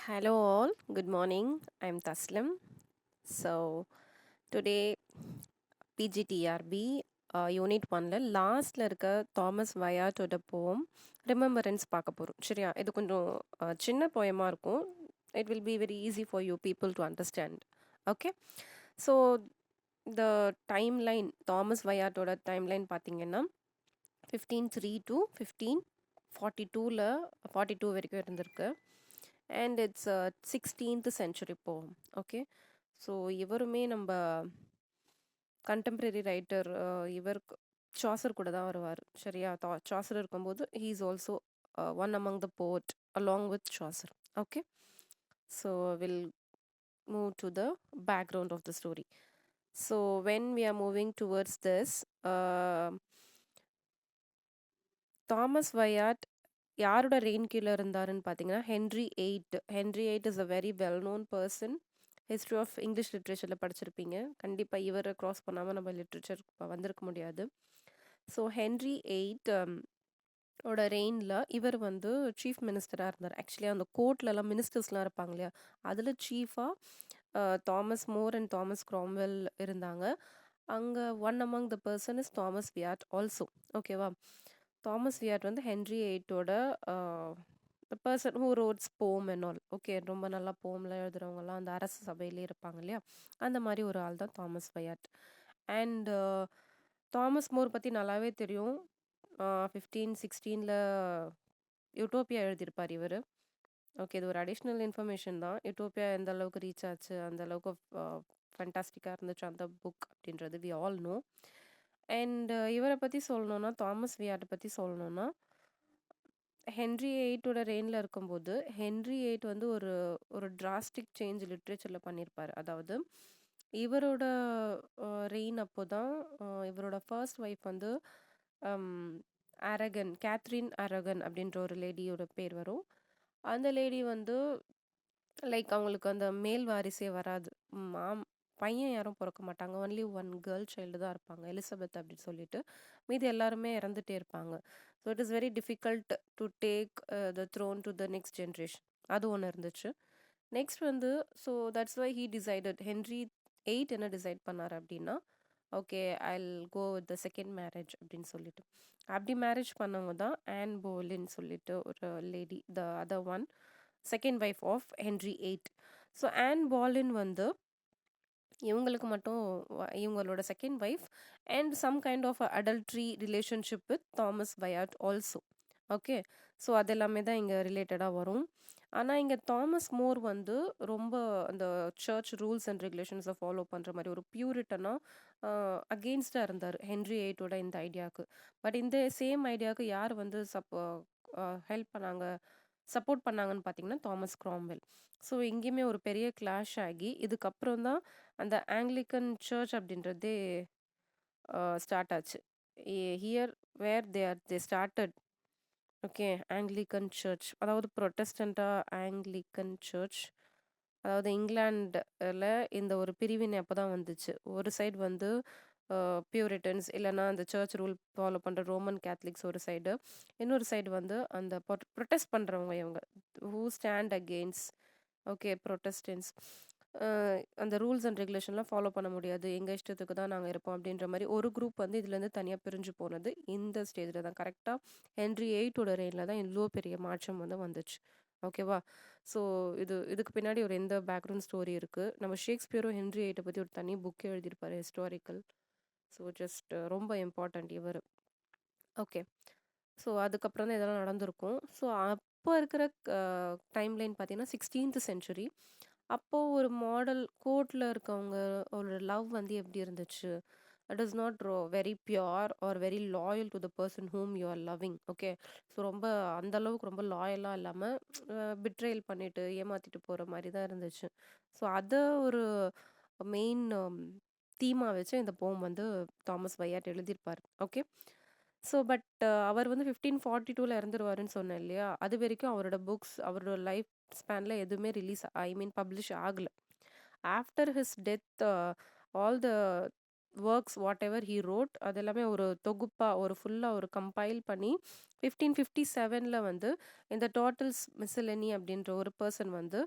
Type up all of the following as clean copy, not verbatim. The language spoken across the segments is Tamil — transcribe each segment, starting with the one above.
Hello, all. Good morning. I'm Taslim. So, today, PGTRB unit ஒன்ல லாஸ்ட்ல இருக்க தாமஸ் வயாட்டோட போம் ரிமெம்பரன்ஸ் பார்க்க போகிறோம் சரியா இது கொஞ்சம் சின்ன போயமாக இருக்கும் it will be very easy for you people to understand okay so the timeline Thomas வயாட்டோட டைம் லைன் பார்த்தீங்கன்னா 1503 டு 1542 42 வரைக்கும் இருந்திருக்கு and it's 16th century poem okay so இவருமே நம்ம கண்டெம்பரரி ரைட்டர் இவர் சாசர் கூட தான் வருவார் சரியா சாசர் இருக்கும்போது he is also one among the poet along with Chaucer okay so will move to the background of the story so when we are moving towards this Thomas Wyatt யாரோட ரெயின் கீழே இருந்தாருன்னு பார்த்தீங்கன்னா Henry eight is a very well known person history of English லிட்ரேச்சரில் படிச்சிருப்பீங்க கண்டிப்பாக இவரை க்ராஸ் பண்ணாமல் நம்ம லிட்ரேச்சர் வந்திருக்க முடியாது ஸோ ஹென்ரி எயிட் ஓட ரெயினில் இவர் வந்து சீஃப் மினிஸ்டராக இருந்தார் ஆக்சுவலி அந்த கோர்ட்லலாம் மினிஸ்டர்ஸ்லாம் இருப்பாங்க இல்லையா அதில் சீஃபாக Thomas More and Thomas Cromwell இருந்தாங்க அங்கே one among the person is Thomas Wyatt also ஓகேவா தாமஸ் வியாட் வந்து ஹென்ரி எயிட்டோட the person who writes poem and all okay ரொம்ப நல்லா போம்லாம் எழுதுறவங்கலாம் அந்த அரசு சபையிலே இருப்பாங்க இல்லையா அந்த மாதிரி ஒரு ஆள் தான் தாமஸ் வயாட் அண்ட் தாமஸ் மோர் பற்றி நல்லாவே தெரியும் 1516 யூட்டோப்பியா எழுதியிருப்பார் இவர் ஓகே இது ஒரு அடிஷ்னல் இன்ஃபர்மேஷன் தான் யூட்டோப்பியா எந்த அளவுக்கு ரீச் ஆச்சு அந்த அளவுக்கு ஃபண்டாஸ்டிக்காக இருந்துச்சு அந்த புக் அப்படின்றது வி ஆல் நோ அண்ட் இவரை பற்றி சொல்லணுன்னா தாமஸ் வியாட்டை பற்றி சொல்லணுன்னா ஹென்ரி எயிட்டோட ரெயினில் இருக்கும்போது ஹென்ரி எயிட் வந்து ஒரு ஒரு டிராஸ்டிக் சேஞ்ச் லிட்ரேச்சரில் பண்ணியிருப்பார் அதாவது இவரோட ரெயின் அப்போ தான் இவரோட ஃபர்ஸ்ட் ஒய்ஃப் வந்து கேத்ரின் அரகன் அப்படின்ற ஒரு லேடியோட பேர் வரும் அந்த லேடி வந்து லைக் அவங்களுக்கு அந்த மேல் வாரிசே வராது பையன் யாரும் பிறக்க மாட்டாங்க ஒன்லி ஒன் கேர்ள் சைல்டு தான் இருப்பாங்க எலிசபெத் அப்படின்னு சொல்லிட்டு மீதி எல்லாருமே இறந்துட்டே இருப்பாங்க so it is very difficult to take the throne to the next generation அது ஒன்று இருந்துச்சு நெக்ஸ்ட் வந்து so that's why he decided Henry eight என்ன டிசைட் பண்ணார் அப்படின்னா okay I'll go with the second marriage அப்படின்னு சொல்லிட்டு அப்படி மேரேஜ் பண்ணவங்க தான் ஆன் போலின் சொல்லிட்டு ஒரு lady the other one second wife of Henry eight so Anne Boleyn வந்து இவங்களுக்கு மட்டும் இவங்களோட second wife and some kind of adultery relationship with Thomas Wyatt also okay so அதெல்லாமே தான் இங்கே ரிலேட்டடாக வரும் ஆனால் இங்கே தாமஸ் மோர் வந்து ரொம்ப அந்த சர்ச் ரூல்ஸ் அண்ட் ரெகுலேஷன்ஸை ஃபாலோ பண்ணுற மாதிரி ஒரு பியூரிட்டனாக அகெயின்ஸ்டாக இருந்தார் ஹென்ரி எயிட்டோட இந்த ஐடியாவுக்கு பட் இந்த சேம் ஐடியாவுக்கு யார் வந்து ஹெல்ப் பண்ணாங்க சப்போர்ட் பண்ணாங்கன்னு பார்த்தீங்கன்னா தாமஸ் க்ராம்வெல் ஸோ இங்கேயுமே ஒரு பெரிய கிளாஷ் ஆகி இதுக்கப்புறம் தான் அந்த ஆங்கிலிக்கன் சர்ச் அப்படின்றதே ஸ்டார்ட் ஆச்சு here where they started okay Anglican church அதாவது ப்ரொட்டஸ்டண்ட்டாக ஆங்கிலிக்கன் சர்ச் அதாவது இங்கிலாண்டில் இந்த ஒரு பிரிவினை அப்போ தான் வந்துச்சு ஒரு சைடு வந்து பியூரிட்டன்ஸ் இல்லைனா அந்த சர்ச் ரூல் ஃபாலோ பண்ணுற ரோமன் கேத்தலிக்ஸ் ஒரு சைடு இன்னொரு சைடு வந்து அந்த ப்ரொட்டஸ்ட் பண்ணுறவங்க இவங்க who stand against okay Protestants அந்த ரூல்ஸ் அண்ட் ரெகுலேஷன்லாம் ஃபாலோ பண்ண முடியாது எங்கள் இஷ்டத்துக்கு தான் நாங்கள் இருப்போம் அப்படின்ற மாதிரி ஒரு குரூப் வந்து இதுலேருந்து தனியாக பிரிஞ்சு போனது இந்த ஸ்டேஜில் தான் கரெக்டாக ஹென்ரி எயிட்டோட ரெயினில் தான் இவ்வளோ பெரிய மாற்றம் வந்து வந்துச்சு ஓகேவா ஸோ இதுக்கு பின்னாடி ஒரு எந்த பேக்ரவுண்ட் ஸ்டோரி இருக்குது நம்ம ஷேக்ஸ்பியரும் ஹென்ரி எயிட்டை பற்றி ஒரு தனி புக்கே எழுதியிருப்பார் ஹிஸ்டாரிக்கல் ஸோ ஜஸ்ட் ரொம்ப இம்பார்ட்டண்ட் இவர் ஓகே ஸோ அதுக்கப்புறம் தான் இதெல்லாம் நடந்திருக்கும் ஸோ அப்போ இருக்கிற டைம்லைன் பார்த்தீங்கன்னா 16th சென்ச்சுரி அப்போது ஒரு மாடல் கோர்ட்டில் இருக்கவங்க ஒரு லவ் வந்து எப்படி இருந்துச்சு it is not very pure are very loyal to the person whom you are loving okay so ரொம்ப அந்த அளவுக்கு ரொம்ப லாயலாக இல்லாமல் பிட்ரேல் பண்ணிட்டு ஏமாற்றிட்டு போகிற மாதிரி தான் இருந்துச்சு ஸோ அதை ஒரு மெயின் தீமாக வச்சு இந்த போம் வந்து தாமஸ் வயாட் எழுதியிருப்பார் ஓகே ஸோ பட் அவர் வந்து 1542 இறந்துருவாருன்னு சொன்னேன் இல்லையா அது வரைக்கும் அவரோட புக்ஸ் அவரோட லைஃப் ஸ்பேனில் எதுவுமே ரிலீஸ் பப்ளிஷ் ஆகலை after his death all the works what ever he wrote அது எல்லாமே ஒரு தொகுப்பாக ஒரு ஃபுல்லாக ஒரு கம்பைல் பண்ணி 1557 வந்து இந்த டோட்டல்ஸ் மிஸ்ஸலனி அப்படின்ற ஒரு பர்சன் வந்து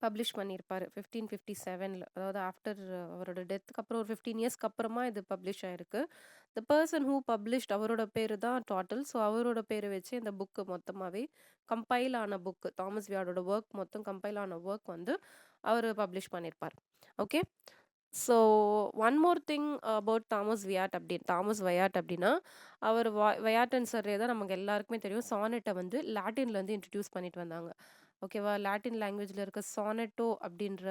பப்ளிஷ் பண்ணியிருப்பார் 1557 அதாவது ஆஃப்டர் அவரோட டெத்துக்கு அப்புறம் ஒரு 15 இயர்ஸ்க்கு அப்புறமா இது பப்ளிஷ் ஆயிருக்கு. த பர்சன் ஹூ பப்ளிஷ்ட் அவரோட பேர் தான் டாட்டல். ஸோ அவரோட பேரை வச்சு இந்த புக்கு மொத்தமாகவே கம்பைல் ஆன புக்கு தாமஸ் வியார்டோட ஒர்க் மொத்தம் கம்பைல் ஆன ஒர்க் வந்து அவர் பப்ளிஷ் பண்ணியிருப்பார். Okay, so one more thing about Thomas Wyatt அப்படின்னா அவர் வயாட்டன் சர்ரே தான் நமக்கு எல்லாருக்குமே தெரியும். சானெட்டை வந்து லாட்டின்லேருந்து இன்ட்ரடியூஸ் பண்ணிட்டு வந்தாங்க. ஓகேவா, லாட்டின் லாங்குவேஜில் இருக்க சானெட்டோ அப்படின்ற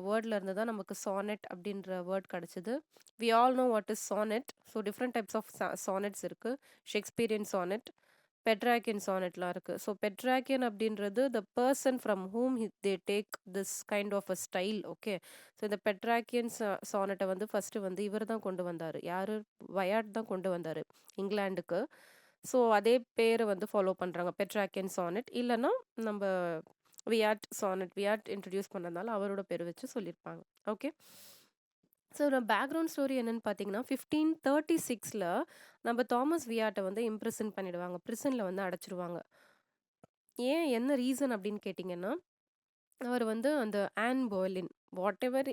வேர்டில் இருந்து தான் நமக்கு சானெட் அப்படின்ற வேர்ட் கிடச்சிது. We all know what is sonnet. So different types of sonnets இருக்குது. ஷேக்ஸ்பீரியன் சானெட், பெட்ராக்கியன் சானெட்லாம் இருக்குது. ஸோ பெட்ராக்கியன் அப்படின்றது the person from whom they take this kind of a style. Okay, so இந்த பெட்ராக்கியன் சானெட்டை வந்து ஃபஸ்ட்டு வந்து இவர் தான் கொண்டு வந்தார். யார்? வயாட் தான் கொண்டு வந்தார் இங்கிலாந்துக்கு. ஸோ அதே பேரை வந்து ஃபாலோ பண்ணுறாங்க, பெட்ராக்கியன் சானெட். இல்லைன்னா நம்ம வியாட் இன்ட்ரடியூஸ் பண்ணதுனால அவரோட பேர் வச்சு சொல்லியிருப்பாங்க. ஓகே, ஸோ பேக்ரவுண்ட் ஸ்டோரி என்னன்னு பார்த்தீங்கன்னா 1536 நம்ம தாமஸ் வியாட்டை வந்து இம்ப்ரெசன் பண்ணிடுவாங்க, ப்ரிசனில் வந்து அடைச்சிடுவாங்க. ஏன், என்ன ரீசன் அப்படின்னு கேட்டிங்கன்னா, அவர் வந்து அந்த Anne Boleyn whatever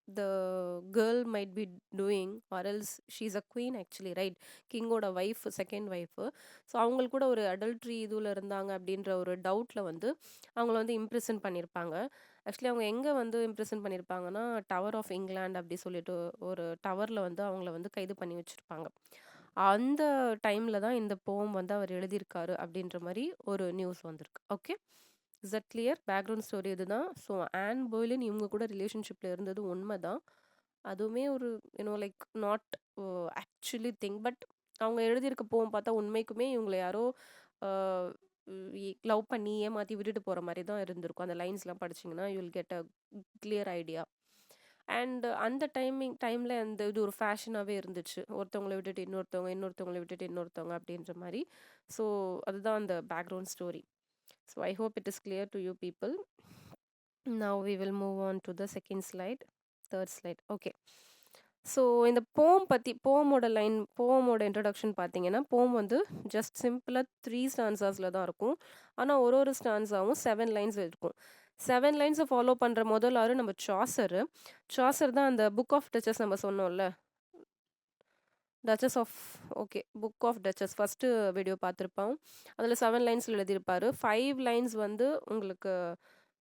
the girl might be doing or else she's a queen actually, right, கிங்கோட ஒய்ஃப், செகண்ட் ஒய்ஃபு. ஸோ அவங்களுக்கு கூட ஒரு அடல்ட்ரி இதில் இருந்தாங்க அப்படின்ற ஒரு டவுட்டில் வந்து அவங்கள வந்து இம்ப்ரெசன் பண்ணியிருப்பாங்க. ஆக்சுவலி அவங்க எங்கே வந்து இம்ப்ரெசன் பண்ணியிருப்பாங்கன்னா டவர் ஆஃப் இங்கிலாந்து அப்படி சொல்லிட்டு ஒரு டவரில் வந்து அவங்கள வந்து கைது பண்ணி வச்சுருப்பாங்க. அந்த டைமில் தான் இந்த போம் வந்து அவர் எழுதியிருக்காரு அப்படின்ற மாதிரி ஒரு நியூஸ் வந்திருக்கு. Okay, is that clear? Background story இதுதான். ஸோ ஆன் போய்லின் இவங்க கூட ரிலேஷன்ஷிப்பில் இருந்தது உண்மை தான். அதுவுமே ஒரு like not actually thing, but அவங்க எழுதியிருக்க போகும் பார்த்தா உண்மைக்குமே இவங்களை யாரோ லவ் பண்ணி ஏமாற்றி விட்டுட்டு போகிற மாதிரி தான் இருந்திருக்கும். அந்த லைன்ஸ்லாம் படிச்சிங்கன்னா you will get a clear idea. And அந்த டைமில் அந்த இது ஒரு ஃபேஷனாகவே இருந்துச்சு, ஒருத்தவங்களை விட்டுட்டு இன்னொருத்தவங்களை விட்டுட்டு இன்னொருத்தவங்க அப்படின்ற மாதிரி. ஸோ அதுதான் அந்த background story. So I hope it is clear to you people. Now we will move on to the second slide, third slide. Okay, so இந்த போமோட இன்ட்ரடக்ஷன் பார்த்தீங்கன்னா, போம் வந்து ஜஸ்ட் சிம்பிளாக 3 ஸ்டான்ஸாஸில் தான் இருக்கும். ஆனால் ஒரு ஸ்டான்ஸாகவும் 7 லைன்ஸ் இருக்கும். 7 லைன்ஸை ஃபாலோ பண்ணுற முதல் ஆறு நம்ம சாசர் தான் அந்த புக் ஆஃப் டச்சஸ் நம்ம சொன்னோம்ல, book of Duchess first video பார்த்துருப்போம். அதில் 7 லைன்ஸில் எழுதியிருப்பார். 5 லைன்ஸ் வந்து உங்களுக்கு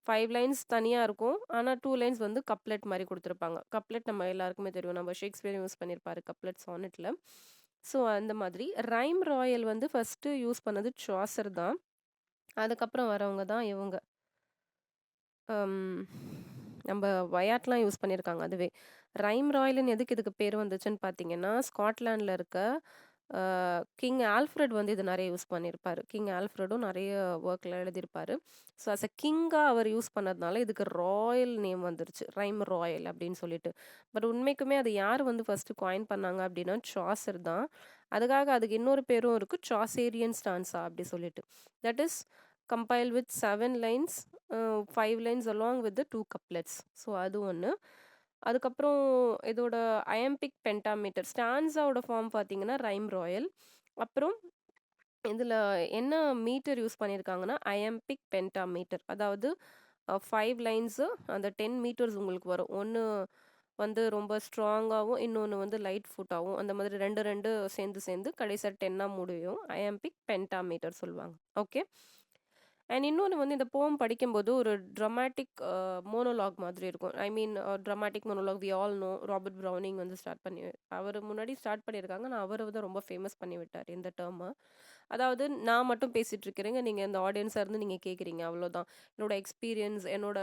5 லைன்ஸ் தனியாக இருக்கும். ஆனால் 2 லைன்ஸ் வந்து கப்லெட் மாதிரி கொடுத்துருப்பாங்க. கப்லெட் நம்ம எல்லாருக்குமே தெரியும், நம்ம ஷேக்ஸ்பியர் யூஸ் பண்ணியிருப்பாரு கப்லெட் சானெட்டில். ஸோ அந்த மாதிரி ரைம் ராயல் வந்து ஃபஸ்ட்டு யூஸ் பண்ணது சாசர் தான். அதுக்கப்புறம் வரவங்க தான் இவங்க நம்ம வயாட்லாம் யூஸ் பண்ணியிருக்காங்க. அதுவே ரைம் ராயல்னு எதுக்கு இதுக்கு பேர் வந்துச்சுன்னு பார்த்தீங்கன்னா, ஸ்காட்லாண்டில் இருக்க கிங் ஆல்ஃப்ரெட் வந்து இது நிறைய யூஸ் பண்ணியிருப்பார். கிங் ஆல்ஃப்ரெடும் நிறைய ஒர்க்கில் எழுதியிருப்பார். ஸோ அஸ் அ கிங்காக அவர் யூஸ் பண்ணதுனால இதுக்கு ராயல் நேம் வந்துருச்சு, ரைம் ராயல் அப்படின்னு சொல்லிட்டு. பட் உண்மைக்குமே அது யார் வந்து ஃபஸ்ட்டு காயின் பண்ணாங்க அப்படின்னா சாசர் தான். அதுக்கு இன்னொரு பேரும் இருக்குது, சாசேரியன் ஸ்டான்ஸா அப்படி சொல்லிட்டு. That is compile with 7 lines, 5 lines along with 2 couplets. So அது ஒன்று. அதுக்கப்புறம் இதோட அயம்பிக் பென்டாமீட்டர் ஸ்டான்ஸாவோட ஃபார்ம் பார்த்தீங்கன்னா ரைம் ராயல். அப்புறம் இதில் என்ன மீட்டர் யூஸ் பண்ணியிருக்காங்கன்னா அயம்பிக் பென்டாமீட்டர். அதாவது 5 லைன்ஸு அந்த 10 மீட்டர்ஸ் உங்களுக்கு வரும். ஒன்று வந்து ரொம்ப ஸ்ட்ராங்காகவும் இன்னொன்று வந்து லைட் ஃபுட்டாகவும், அந்த மாதிரி ரெண்டு சேர்ந்து கடைசியாக 10ஆக முடியும். அயம்பிக் பென்டாமீட்டர் சொல்லுவாங்க. ஓகே, அண்ட் இன்னொன்று வந்து இந்த போம் படிக்கும்போது ஒரு ட்ரமாட்டிக் மோனோலாக் மாதிரி இருக்கும். I mean dramatic monologue we all know. Robert Browning வந்து அவர் முன்னாடி ஸ்டார்ட் பண்ணியிருக்காங்க. நான் அவரை வந்து ரொம்ப ஃபேமஸ் பண்ணி விட்டார் இந்த டேர்மை. அதாவது நான் மட்டும் பேசிகிட்டு இருக்கிறேங்க, நீங்கள் இந்த ஆடியன்ஸாக இருந்து நீங்கள் கேட்குறீங்க, அவ்வளோதான். என்னோட எக்ஸ்பீரியன்ஸ், என்னோட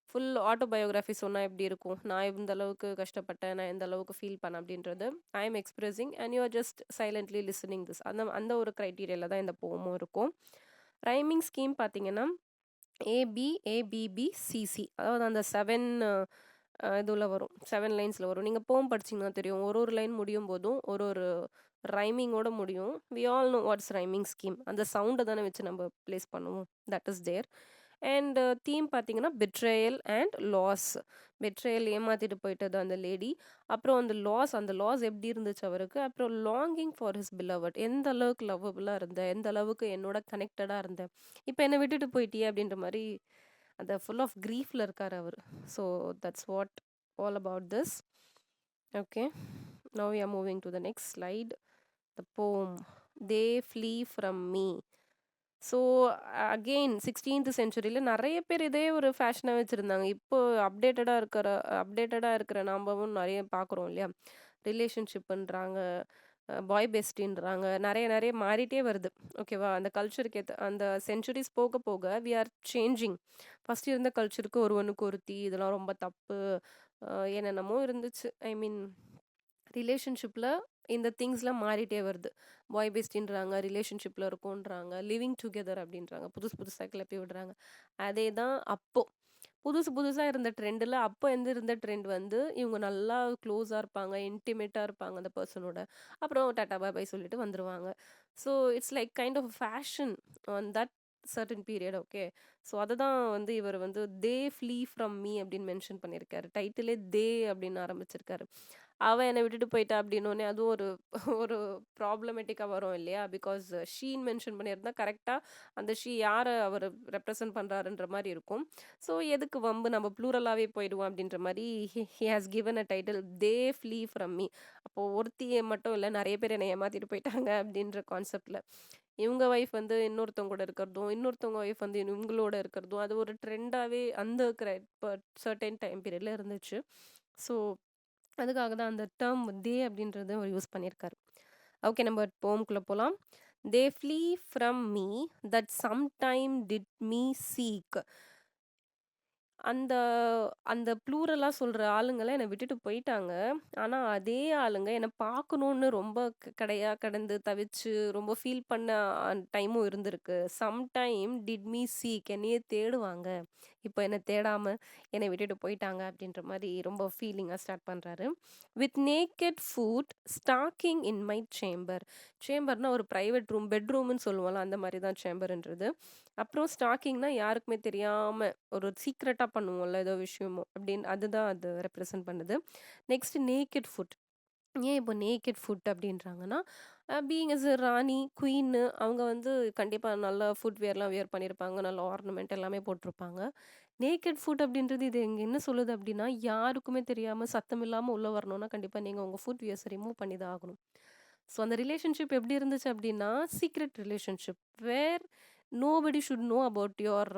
ஃபுல் ஆட்டோபயோகிராஃபி சொன்னால் எப்படி இருக்கும், நான் எந்த அளவுக்கு கஷ்டப்பட்டேன், நான் எந்த அளவுக்கு ஃபீல் பண்ணேன் அப்படின்றது I am expressing and you are just silently listening this. அந்த ஒரு க்ரைட்டீரியாவில் தான் இந்த போமும் இருக்கும். ரைமிங் ஸ்கீம் பார்த்தீங்கன்னா ABABBCC, அதாவது அந்த 7 இதில் வரும், 7 லைன்ஸில் வரும். நீங்கள் போம் படிச்சிங்கன்னா தெரியும், ஒரு லைன் முடியும் போதும் ஒரு ரைமிங்கோட முடியும். We all know what's rhyming scheme. அந்த சவுண்டை தானே வச்சு நம்ம ப்ளேஸ் பண்ணுவோம், that is there. And theme பார்த்தீங்கன்னா betrayal அண்ட் லாஸ். betrayal ஏமாத்திட்டு போயிட்டது அந்த லேடி. அப்புறம் அந்த லாஸ் எப்படி இருந்துச்சு அவருக்கு. அப்புறம் லாங்கிங் ஃபார் ஹிஸ் பிலவட், எந்த அளவுக்கு லவ்வபுளாக இருந்தேன், எந்த அளவுக்கு என்னோட கனெக்டடாக இருந்தேன், இப்போ என்னை விட்டுட்டு போயிட்டியே அப்படின்ற மாதிரி அந்த ஃபுல் ஆஃப் க்ரீஃபில் இருக்கார் அவர். So that's what all about this. Okay, now we are moving to the next slide. The poem They Flee From Me. So again 16th செஞ்சுரியில் நிறைய பேர் இதே ஒரு ஃபேஷனாக வச்சுருந்தாங்க. இப்போ அப்டேட்டடாக இருக்கிற நாம்பவும் நிறைய பார்க்குறோம் இல்லையா. ரிலேஷன்ஷிப்புன்றாங்க, பாய் பெஸ்டின்றாங்க, நிறைய நிறைய மாறிட்டே வருது. ஓகேவா, அந்த கல்ச்சருக்கு ஏற்ற அந்த செஞ்சுரிஸ் போக போக வி ஆர் சேஞ்சிங். ஃபஸ்ட் இருந்த கல்ச்சருக்கு ஒருவனுக்கு ஒருத்தி இதெல்லாம் ரொம்ப தப்பு, என்னென்னமோ இருந்துச்சு. ஐ மீன் ரிலேஷன்ஷிப்பில் இந்த திங்ஸ்லாம் மாறிட்டே வருது. பாய் பெஸ்டின்றாங்க, ரிலேஷன்ஷிப்பில் இருக்கோன்றாங்க, லிவிங் டுகெதர் அப்படின்றாங்க, புதுசாக கிளப்பி விடுறாங்க. அதே தான் அப்போது புதுசாக இருந்த ட்ரெண்டில் அப்போ இருந்த ட்ரெண்ட் வந்து இவங்க நல்லா க்ளோஸாக இருப்பாங்க, இன்டிமேட்டாக இருப்பாங்க அந்த பர்சனோட. அப்புறம் டாட்டா பாய் பாய் சொல்லிட்டு வந்துடுவாங்க. So it's like kind of fashion on that certain period. Okay, so அதை தான் வந்து இவர் வந்து தே ஃப்ளீ ஃப்ரம் மீ அப்படின்னு மென்ஷன் பண்ணியிருக்காரு. டைட்டிலே தே அப்படின்னு ஆரம்பிச்சிருக்காரு. அவன் என்னை விட்டுட்டு போயிட்டா அப்படின்னோடனே அதுவும் ஒரு ஒரு ப்ராப்ளமேட்டிக்காக வரும் இல்லையா. பிகாஸ் ஷீன் மென்ஷன் பண்ணியிருந்தா கரெக்டாக அந்த ஷீ யாரை அவர் ரெப்ரசன்ட் பண்ணுறாருன்ற மாதிரி இருக்கும். ஸோ எதுக்கு வம்பு, நம்ம ப்ளூரலாகவே போயிடுவோம் அப்படின்ற மாதிரி he has given a title they flee from me. அப்போது ஒருத்தியை மட்டும் இல்லை, நிறைய பேர் என்னை ஏமாற்றிட்டு போயிட்டாங்க அப்படின்ற கான்செப்டில் இவங்க ஒய்ஃப் வந்து இன்னொருத்தவங்க கூட இருக்கிறதும், இன்னொருத்தவங்க ஒய்ஃப் வந்து இவங்களோட இருக்கிறதும், அது ஒரு ட்ரெண்டாகவே அந்த சர்டைன் டைம் பீரியடில் இருந்துச்சு. ஸோ அதுக்காக தான் அந்த டேர்ம் தே அப்படின்றத அவர் யூஸ் பண்ணியிருக்காரு. ஓகே, நம்ம போம்குள்ளே போகலாம். They flee from me that sometime did me seek. அந்த அந்த ப்ளூரலாக சொல்கிற ஆளுங்களை என்னை விட்டுட்டு போயிட்டாங்க. ஆனால் அதே ஆளுங்க என்னை பார்க்கணுன்னு ரொம்ப கடந்து தவிச்சு ரொம்ப ஃபீல் பண்ண டைமும் இருந்திருக்கு. சம்டைம் டிட் மீ சீக், என்னையே தேடுவாங்க, இப்போ என்னை தேடாமல் என்னை விட்டுட்டு போயிட்டாங்க அப்படின்ற மாதிரி ரொம்ப ஃபீலிங்காக ஸ்டார்ட் பண்ணுறாரு. With naked foot stalking in my chamber. சேம்பர்னா ஒரு ப்ரைவேட் ரூம், பெட்ரூம்னு சொல்லுவோம்ல, அந்த மாதிரி தான் சேம்பர்ன்றது. அப்புறம் ஸ்டாக்கிங்னா யாருக்குமே தெரியாமல் ஒரு சீக்ரெட்டாக பண்ணுவோம்ல ஏதோ விஷயமோ அப்படின்னு, அதுதான் அது ரெப்ரசன்ட் பண்ணுது. Next naked food. ஏன் இப்போ நேக்கட் ஃபுட் அப்படின்றாங்கன்னா, பீயிங் எஸ் ராணி குயின்னு அவங்க வந்து கண்டிப்பாக நல்ல ஃபுட் வேர்லாம் வியர் பண்ணியிருப்பாங்க, நல்ல ஆர்னமெண்ட் எல்லாமே போட்டிருப்பாங்க. நேக்கட் ஃபுட் அப்படின்றது இது இங்கே என்ன சொல்லுது அப்படின்னா, யாருக்குமே தெரியாமல் சத்தம் இல்லாமல் உள்ளே வரணும்னா கண்டிப்பாக நீங்கள் உங்கள் ஃபுட் வியர்ஸை ரிமூவ் பண்ணி தான் ஆகணும். ஸோ அந்த ரிலேஷன்ஷிப் எப்படி இருந்துச்சு அப்படின்னா, secret relationship where nobody should know about your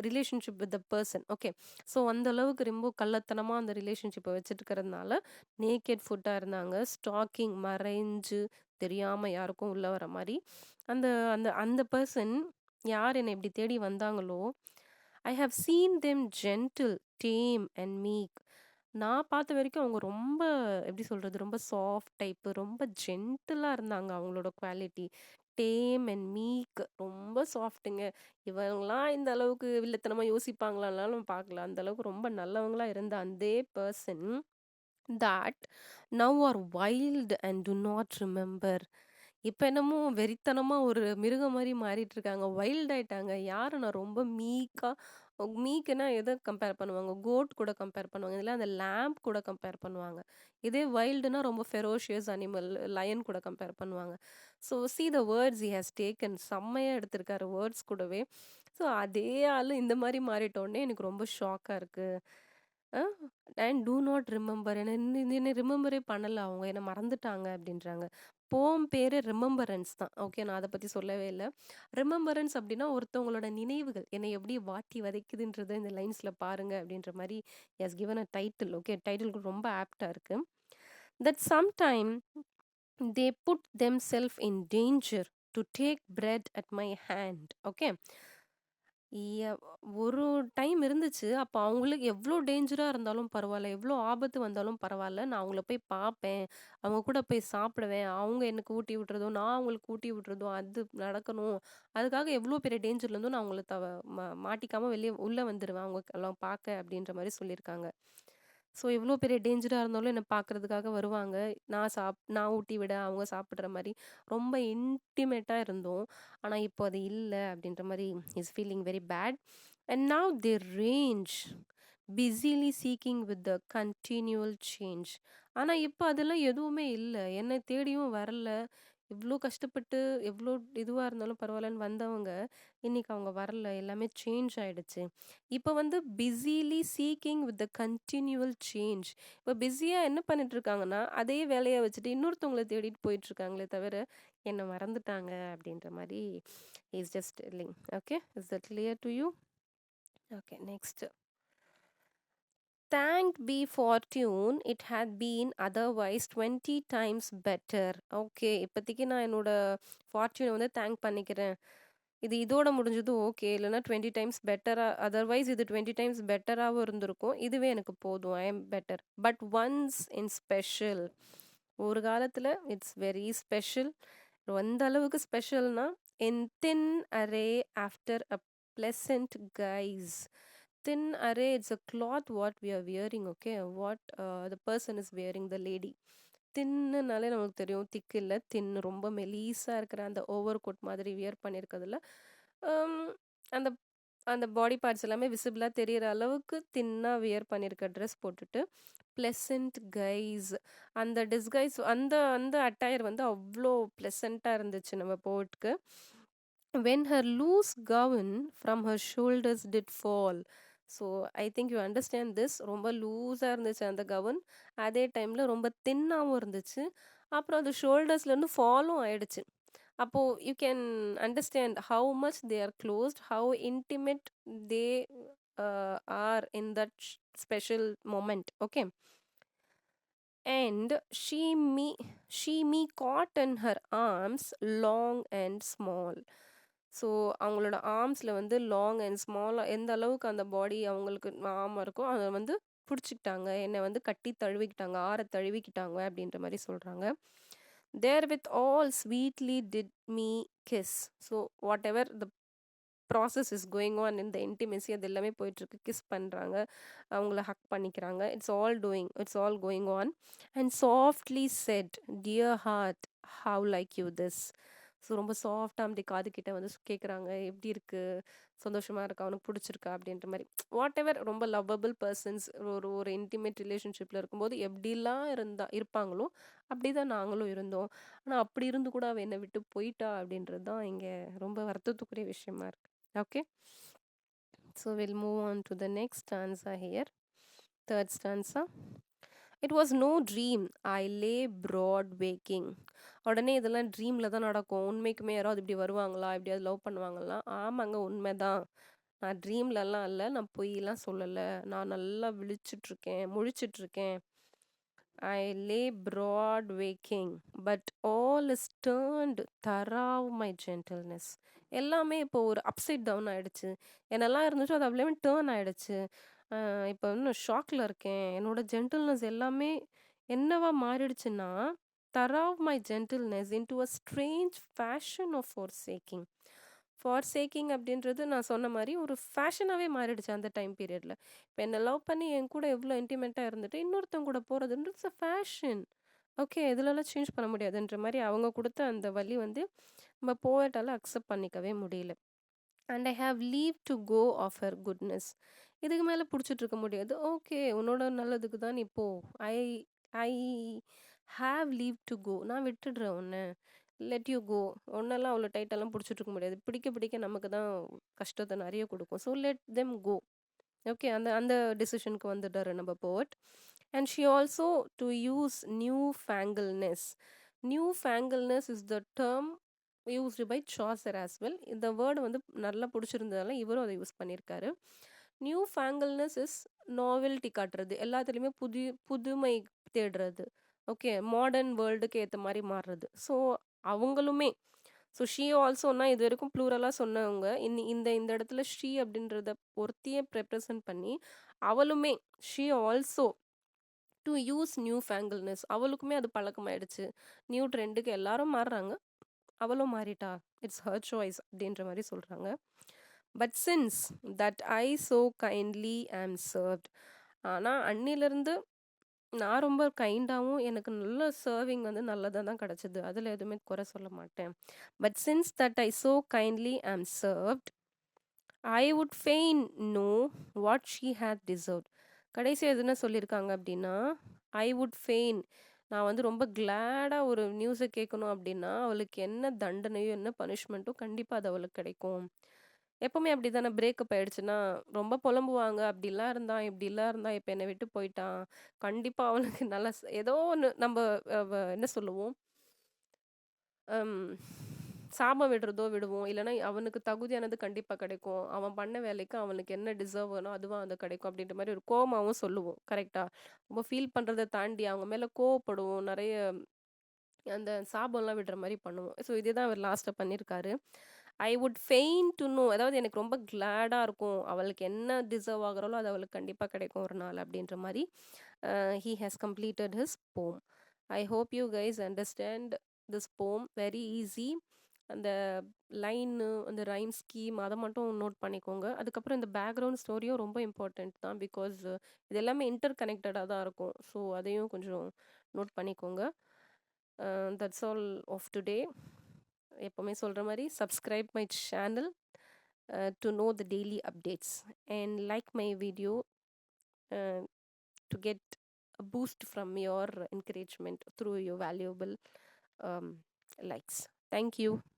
relationship with the person. Okay, so அந்த அளவுக்கு ரொம்ப கள்ளத்தனமாக அந்த ரிலேஷன்ஷிப்பை வச்சுட்டு இருக்கிறதுனால நேக்கட் ஃபுட்டாக இருந்தாங்க. ஸ்டாக்கிங் மறைஞ்சு தெரியாமல் யாருக்கும் உள்ளே வர மாதிரி. அந்த அந்த அந்த பர்சன் யார் என்னை இப்படி தேடி வந்தாங்களோ, I have seen them gentle tame and meek. நான் பார்த்த வரைக்கும் அவங்க ரொம்ப எப்படி சொல்கிறது, ரொம்ப சாஃப்ட் டைப்பு, ரொம்ப ஜென்டிலாக இருந்தாங்க. அவங்களோட குவாலிட்டி டேம் அண்ட் மீக், ரொம்ப சாஃப்ட்டுங்க. இவங்களாம் இந்த அளவுக்கு வில்லத்தனமாக யோசிப்பாங்களான்னாலும் பார்க்கல, அந்த அளவுக்கு ரொம்ப நல்லவங்களா இருந்த அந்த person that now are wild and do not remember. இப்போ என்னமோ வெறித்தனமா ஒரு மிருகம் மாதிரி மாறிட்டு இருக்காங்க, வைல்ட் ஆயிட்டாங்க. யாருன்னா ரொம்ப மீக்குன்னா எதை கம்பேர் பண்ணுவாங்க, கோட் கூட கம்பேர் பண்ணுவாங்க, இதில் அந்த லேம்ப் கூட கம்பேர் பண்ணுவாங்க. இதே வைல்டுனா ரொம்ப ஃபெரோஷியஸ் அனிமல், லயன் கூட கம்பேர் பண்ணுவாங்க. So see the words he has taken, செம்மையாக எடுத்திருக்காரு வேர்ட்ஸ் கூடவே. ஸோ அதே ஆள் இந்த மாதிரி மாறிட்டோடனே எனக்கு ரொம்ப ஷாக்காக இருக்குது. அண்ட் டூ நாட் ரிமெம்பர், என்ன ரிமெம்பரே பண்ணலை, அவங்க என்னை மறந்துட்டாங்க அப்படின்றாங்க. போம் பேர் ரிமெம்பரன்ஸ் தான். ஓகே, நான் அதை பற்றி சொல்லவே இல்லை. ரிமெம்பரன்ஸ் அப்படின்னா ஒருத்தவங்களோட நினைவுகள் என்னை எப்படி வாட்டி வதைக்குதுன்றதை இந்த லைன்ஸில் பாருங்க அப்படின்ற மாதிரி yes given a title. Okay, title ரொம்ப ஆப்டாக இருக்கு. That sometime they put themself in danger to take bread at my hand. Okay, ஒரு டைம் இருந்துச்சு. அப்போ அவங்களுக்கு எவ்வளோ டேஞ்சரா இருந்தாலும் பரவாயில்ல, எவ்வளோ ஆபத்து வந்தாலும் பரவாயில்ல, நான் அவங்கள போய் பார்ப்பேன், அவங்க கூட போய் சாப்பிடுவேன், அவங்க எனக்கு ஊட்டி விட்டுறதும் நான் அவங்களுக்கு ஊட்டி விட்டுறதும் அது நடக்கணும். அதுக்காக எவ்வளோ பெரிய டேஞ்சர்லேருந்தும் நான் அவங்கள மாட்டிக்காமல் வெளியே உள்ளே வந்துடுவேன் அவங்க எல்லாம் பார்க்க அப்படின்ற மாதிரி சொல்லியிருக்காங்க. ஸோ எவ்வளோ பெரிய டேஞ்சராக இருந்தாலும் என்னை பார்க்குறதுக்காக வருவாங்க. நான் ஊட்டி விட அவங்க சாப்பிட்ற மாதிரி ரொம்ப இன்டிமேட்டாக இருந்தோம். ஆனால் இப்போ அது இல்லை அப்படின்ற மாதிரி is feeling very bad. And now they range, busily seeking with the continual change. ஆனா இப்ப அதெல்லாம் எதுவுமே இல்ல. என்னை தேடியும் வரல. இவ்ளோ கஷ்டப்பட்டு, எவ்ளோ இதுவா இருந்தாலும் பரவாயில்லன்னு வந்தவங்க, இன்னைக்கு அவங்க வரல. எல்லாமே சேஞ்ச் ஆயிடுச்சு. இப்ப வந்து பிஸிலி சீக்கிங் வித் த கன்டினியூவல் சேஞ்ச். இப்ப பிஸியா என்ன பண்ணிட்டு இருக்காங்கன்னா, அதே வேலைய வச்சுட்டு இன்னொருத்தவங்கள தேடிட்டு போயிட்டு இருக்காங்களே தவிர, என்ன மறந்துட்டாங்க அப்படின்ற மாரி is just telling. Okay. Is that clear to you? Okay, next. Thank be fortune, it had been otherwise 20 times better. Okay, இப்போதைக்கு நான் என்னோட ஃபார்ச்சூனை வந்து தேங்க் பண்ணிக்கிறேன். இது இதோட முடிஞ்சது ஓகே. இல்லைன்னா 20 டைம்ஸ் பெட்டரா, அதர்வைஸ் இது 20 டைம்ஸ் பெட்டராகவும் இருந்திருக்கும். இதுவே எனக்கு போதும். I am better. But once in special, ஒரு காலத்தில் இட்ஸ் வெரி ஸ்பெஷல். எந்த அளவுக்கு ஸ்பெஷல்னா, in thin array after a pleasant guise. Thin array, it's a cloth what we are wearing, okay? What the person is wearing, the lady. தின்னுனாலே நமக்கு தெரியும், திக்கு இல்லை, தின்னு ரொம்ப மெலீஸாக இருக்கிற அந்த ஓவர் கோட் மாதிரி வியர் பண்ணியிருக்கிறதுல அந்த அந்த பாடி பார்ட்ஸ் எல்லாமே விசிபிளாக தெரிகிற அளவுக்கு தின்னாக வியர் பண்ணியிருக்க ட்ரெஸ் போட்டுட்டு ப்ளசண்ட் கைஸ், அந்த டிஸ்கைஸ், அந்த அந்த அட்டையர் வந்து அவ்வளோ ப்ளசண்ட்டாக இருந்துச்சு நம்ம போட்டுக்கு. When her loose gown from her shoulders did fall. So I think you understand this. ரொம்ப லூஸாக இருந்துச்சு அந்த கவுன். அதே டைமில் ரொம்ப தின்னாகவும் இருந்துச்சு. அப்புறம் அது ஷோல்டர்ஸ்லேருந்து ஃபாலும் ஆயிடுச்சு. அப்போது you can understand how much they are closed, how intimate they are in that special moment. Okay. And she me caught in her arms, long and small. So அவங்களோட ஆர்ம்ஸில் வந்து லாங் அண்ட் ஸ்மாலாக எந்த அளவுக்கு அந்த பாடி அவங்களுக்கு ஆர்ம் இருக்கோ அதை வந்து பிடிச்சிக்கிட்டாங்க, என்னை வந்து கட்டி தழுவிக்கிட்டாங்க, தழுவிக்கிட்டாங்க அப்படின்ற மாதிரி சொல்கிறாங்க. There with all sweetly did me kiss. So whatever the process is going on in the intimacy, அது எல்லாமே போயிட்டுருக்கு. கிஸ் பண்ணுறாங்க, அவங்கள ஹக் பண்ணிக்கிறாங்க. It's all going on. And softly said, dear heart, how like you this. So ரொம்ப சாஃப்டாக அப்படி காது கிட்ட வந்து கேட்குறாங்க, எப்படி இருக்குது, சந்தோஷமாக இருக்கா, அவனுக்கு பிடிச்சிருக்கா அப்படின்ற மாதிரி. வாட் எவர், ரொம்ப லவ்வபிள் பர்சன்ஸ் ஒரு இன்டிமேட் ரிலேஷன்ஷிப்பில் இருக்கும்போது எப்படிலாம் இருப்பாங்களோ அப்படி தான் நாங்களும் இருந்தோம். ஆனால் அப்படி இருந்து கூட அவள் என்னை விட்டு போயிட்டா அப்படின்றது தான் இங்கே ரொம்ப வருத்தத்துக்குரிய விஷயமா இருக்குது. Okay, so we'll move on to the next stanza here. Third stanza. It was no dream, I lay broad waking. உடனே இதெல்லாம் ட்ரீமில் தான் நடக்கும், உண்மைக்குமே யாராவது இப்படி வருவாங்களா, எப்படியாவது லவ் பண்ணுவாங்களா? ஆமாங்க, உண்மைதான். நான் ட்ரீம்லலாம் இல்லை, நான் பொய்யெல்லாம் சொல்லலை, நான் நல்லா முழிச்சிட்ருக்கேன். I lay broad waking, but all is turned thorough my gentleness. எல்லாமே இப்போ ஒரு அப்சைட் டவுன் ஆயிடுச்சு. என்னெல்லாம் இருந்துச்சோ அது அப்படியே டேர்ன் ஆயிடுச்சு. இப்போ இன்னும் ஷாக்கில் இருக்கேன். என்னோட ஜென்டில்னஸ் எல்லாமே என்னவா மாறிடுச்சுன்னா, through my gentleness into a strange fashion of forsaking அப்படின்றது நான் சொன்ன மாதிரி ஒரு ஃபேஷனாகவே மாறிடுச்சு அந்த டைம் பீரியடில். இப்போ என்னை லவ் பண்ணி என் கூட எவ்வளோ இன்டிமேட்டாக இருந்துட்டு இன்னொருத்தவங்க கூட போகிறதுன்றது ஃபேஷன். ஓகே, இதிலலாம் சேஞ்ச் பண்ண முடியாதுன்ற மாதிரி அவங்க கொடுத்த அந்த வழி வந்து நம்ம போயிட்டால அக்செப்ட் பண்ணிக்கவே முடியல. And I have leave to go of her goodness. இதுக்கு மேலே பிடிச்சிட்டு இருக்க முடியாது. ஓகே, உன்னோட நல்லதுக்கு தான் நீ போ. I I have leave to go. நான் விட்டுடுறேன் உன்னை. Let you go. ஒன்னெல்லாம் அவ்வளோ டைட்டெல்லாம் பிடிச்சிட்டு இருக்க முடியாது. பிடிக்க நமக்கு தான் கஷ்டத்தை நிறைய கொடுக்கும். So let them go. Okay, அந்த அந்த டிசிஷனுக்கு வந்துட்டாரு நம்ம poet. And she also to use newfangleness is the term used by Chaucer as well. இந்த வேர்டு வந்து நல்லா பிடிச்சிருந்ததால இவரும் அதை யூஸ் பண்ணியிருக்காரு. நியூ ஃபேங்கிள்னஸ் இஸ் நாவல்ட்டி காட்டுறது, எல்லாத்துலேயுமே புதுமை தேடுறது. ஓகே, மாடர்ன் வேர்ல்டுக்கு ஏற்ற மாதிரி மாறுறது. ஸோ அவங்களுமே, ஸோ ஷீ ஆல்சோன்னா இது வரைக்கும் ப்ளூரலாக சொன்னவங்க இந்த இந்த இடத்துல ஷீ அப்படின்றத ஒருத்தியே ரெப்ரசன்ட் பண்ணி அவளுமே she also to use newfangleness. அவளுக்குமே அது பழக்கமாயிடுச்சு. நியூ ட்ரெண்டுக்கு எல்லாரும் மாறுறாங்க, அவளும் மாறிட்டா. இட்ஸ் ஹர் சாய்ஸ் அப்படின்ற மாதிரி சொல்கிறாங்க. But since that I so kindly am served. ஆனால் அன்னிலிருந்து நான் ரொம்ப கைண்டாகவும் எனக்கு நல்ல சர்விங் வந்து நல்லதாக தான் கிடச்சிது. அதில் எதுவுமே குறை சொல்ல மாட்டேன். But since that I so kindly am served, I would fain know what she had deserved. கடைசியா எது என்ன சொல்லியிருக்காங்க அப்படின்னா, ஐ வுட் ஃபெயின் நான் வந்து ரொம்ப கிளாடா ஒரு நியூஸ கேட்கணும் அப்படின்னா, அவளுக்கு என்ன தண்டனையோ, என்ன பனிஷ்மென்ட்டோ கண்டிப்பா அது அவளுக்கு கிடைக்கும். எப்பவுமே அப்படிதானே பிரேக்கப் ஆயிடுச்சுன்னா, ரொம்ப புலம்புவாங்க. அப்படிலாம் இருந்தான், இப்படிலாம் இருந்தான், இப்ப என்னை விட்டு போயிட்டான். கண்டிப்பா அவனுக்கு நல்ல ஏதோ ஒண்ணு நம்ப என்ன சொல்லுவோம்? அம் சாபம் விடுறதோ விடுவோம். இல்லன்னா அவனுக்கு தகுதியானது கண்டிப்பா கிடைக்கும். அவன் பண்ண வேலைக்கு அவனுக்கு என்ன டிசர்வ் வேணோ அதுவா அது கிடைக்கும் அப்படின்ற மாரி ஒரு கோவமாவும் சொல்லுவோம். கரெக்ட்டா? ரொம்ப ஃபீல் பண்றத தாண்டி அவங்க மேல கோவப்படுவோம். நெறைய அந்த சாபம்லாம் விடுற மாரி பண்ணுவோம். ஸோ இதுதான் அவர் லாஸ்ட்டா பண்ணியிருக்காரு. I would fain to know அதாவது எனக்கு ரொம்ப கிளாடா இருக்கும். அவளுக்கு என்ன டிசர்வ் ஆகுறாளோ அது அவளுக்கு கண்டிப்பா கிடைக்கும் ஒரு நாள் அப்படின்ற மாரி ஹி ஹாஸ் கம்ப்ளீட்டட் ஹிஸ் போம். I hope you guys understand this போம் வெரி ஈஸி. அந்த லைனு, அந்த ரைம் ஸ்கீம் அத மட்டும் நோட் பண்ணிக்கோங்க. அதுக்கப்புறம் இந்த பேக்ரவுண்ட் ஸ்டோரியும் ரொம்ப இம்பார்ட்டன்ட் தான். பிகாஸ் இது எல்லாமே இன்டர் கனெக்டடா தான் இருக்கும். ஸோ அதையும் கொஞ்சம் நோட் பண்ணிக்கோங்க. That's all of today. எப்பவுமே சொல்ற மாரி subscribe my channel to know the daily updates and like my video uh, to get a boost from your encouragement through your valuable likes. Thank you.